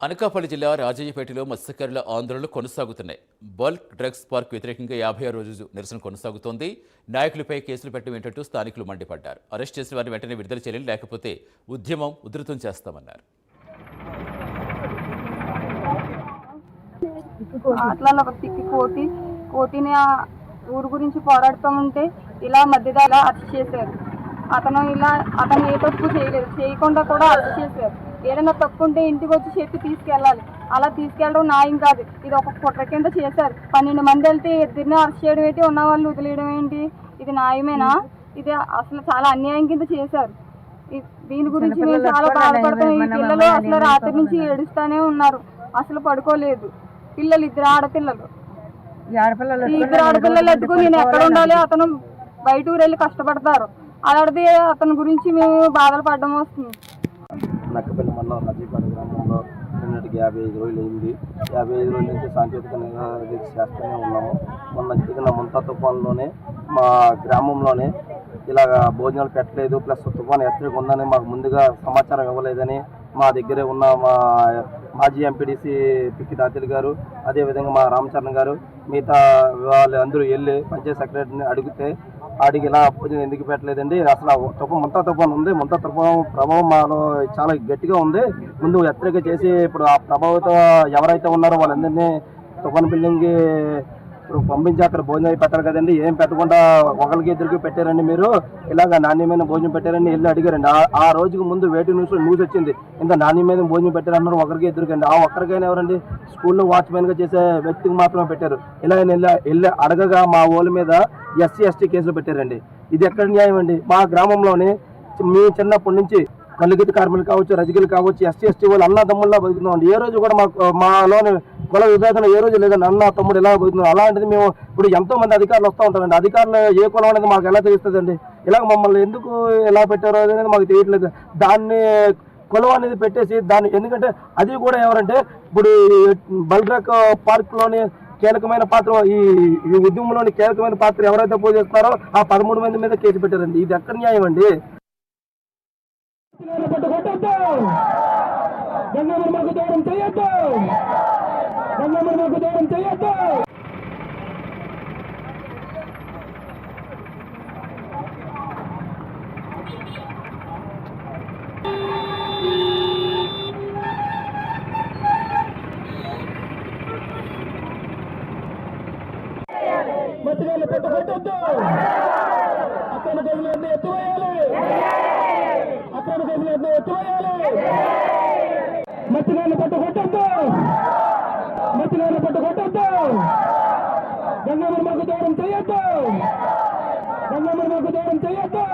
అనకాపల్లి జిల్లా రాజయ్యపేటలో మత్స్యకారుల ఆందోళనలు కొనసాగుతున్నాయి. బల్క్ డ్రగ్స్ పార్క్ వ్యతిరేకంగా 50వ రోజు నిరసన కొనసాగుతోంది. నాయకులపై కేసులు పెట్టడం ఏంటంటూ స్థానికులు మండిపడ్డారు. అరెస్ట్ చేసిన వారిని వెంటనే విడుదల చేయాలి, లేకపోతే ఉద్యమం ఉధృతం చేస్తామన్నారు. అట్లా ఒక తిక్కి కోటిని ఊరు గురించి పోరాడుతూ ఉంటే ఇలా మధ్యదారా అరెస్ట్ చేశారు. అతను ఏ తప్పు చేయలేదు, చేయకుండా కూడా అరెస్ట్ చేశారు. ఏదైనా తప్పు ఉంటే ఇంటికి వచ్చి చెప్పి తీసుకెళ్ళాలి. అలా తీసుకెళ్ళడం న్యాయం కాదు. ఇది ఒక కుట్ర కింద చేశారు. 12 మంది వెళ్తే ఇద్దరిని అరెస్ట్ చేయడం ఏంటి, ఉన్న వాళ్ళు వదిలేయడం ఏంటి? ఇది న్యాయమేనా? ఇది అసలు చాలా అన్యాయం కింద చేశారు. దీని గురించి మేము చాలా బాధపడతాం. ఈ పిల్లలు అసలు రాత్రి నుంచి ఏడుస్తూనే ఉన్నారు, అసలు పడుకోలేదు. పిల్లలు ఇద్దరు ఆడపిల్లలు ఎత్తుకుని నేను ఎక్కడ ఉండాలి? అతను బయట ఊరు వెళ్ళి కష్టపడతారు. అలాంటిది అతని గురించి మేము బాధలు పడడం వస్తుంది. నక్కపల్లి మండలం రాజీపేట గ్రామంలో నిన్నటికి 55 రోజులు అయింది. 55 రోజుల నుంచి సాంకేతిక దీక్ష చేస్తూనే ఉన్నాము. మొన్న జరిగిన ముంతా తుఫాన్లోనే మా గ్రామంలోనే ఇలాగ భోజనాలు పెట్టలేదు, ప్లస్ తుఫాను హెచ్చరిక ఉందని మాకు ముందుగా సమాచారం ఇవ్వలేదని మా దగ్గరే ఉన్న మా మాజీ ఎంపీడీసీ పిక్కి తాతిల్ గారు, అదేవిధంగా మా రామచరణ్ గారు, మిగతా వాళ్ళు అందరూ వెళ్ళి పంచాయత్ సెక్రటరీని అడిగి ఇలా భోజనం ఎందుకు పెట్టలేదండి, అసలు ముంతా తుఫాను ఉంది, ముంతా తుఫాను ప్రభావం మాలో చాలా గట్టిగా ఉంది, ముందు హెచ్చరిక చేసి ఇప్పుడు ఆ ప్రభావితం ఎవరైతే ఉన్నారో వాళ్ళందరినీ తుఫాను బిల్డింగ్కి పంపించి అక్కడ భోజనం పెట్టారు కదండి, ఏం పెట్టకుండా ఒకరికి ఇద్దరికి పెట్టారండి, మీరు ఇలాగ నాణ్యమైన భోజనం పెట్టారని వెళ్ళి అడిగారండి. ఆ రోజుకు ముందు వేటి న్యూస్ వచ్చింది, ఇంత నాణ్యమైన భోజనం పెట్టారన్నారు ఒకరికి ఇద్దరికండి. ఆ ఒక్కరికైనా ఎవరండి, స్కూల్లో వాచ్మెన్గా చేసే వ్యక్తికి మాత్రమే పెట్టారు. ఇలా వెళ్ళి అడగగా మా వాళ్ళ మీద SC ST కేసులు పెట్టారండి. ఇది ఎక్కడ న్యాయం అండి? మా గ్రామంలోనే మీ చిన్నప్పటి నుంచి కల్లుగీత కార్మికులు కావచ్చు, రజకులు కావచ్చు, SC ST వాళ్ళు అన్నదమ్ముల్లా బతుకుతున్నామండి. ఏ రోజు కూడా మాలోని కుల విభేదన ఏ రోజు లేదండి, అన్న తమ్ముడు ఎలా బతుకుతున్నాం. అలాంటిది మేము ఇప్పుడు ఎంతో మంది అధికారులు వస్తూ ఉంటారండి, అధికారులు ఏ కులం అనేది మాకు ఎలా తెలుస్తుందండి? ఇలాగ మమ్మల్ని ఎందుకు ఎలా పెట్టారో అనేది మాకు తెలియట్లేదు. దాన్ని కులం అనేది పెట్టేసి దాన్ని, ఎందుకంటే అది కూడా ఎవరంటే ఇప్పుడు బల్క్ పార్క్లోని కీలకమైన పాత్ర, ఈ ఉద్యమంలోని కీలకమైన పాత్ర ఎవరైతే పోషిస్తున్నారో ఆ 13 మంది మీద కేసు పెట్టారండి. ఇది ఎక్కడ న్యాయం అండి? మత్స్యకారులు పట్టుకొట్టొద్దు, అక్రమ కేసులన్నీ ఎత్తివేయాలి, అక్రమ కేసులన్నీ ఎత్తివేయాలి. మత్స్యకారులు పట్టుకొట్టొద్దు, మత్స్యకారులు పట్టుకొట్టొద్దు, గంగమ్మ మాకు దూరం చేయొద్దు, గంగమ్మ మాకు దూరం చేయొద్దు.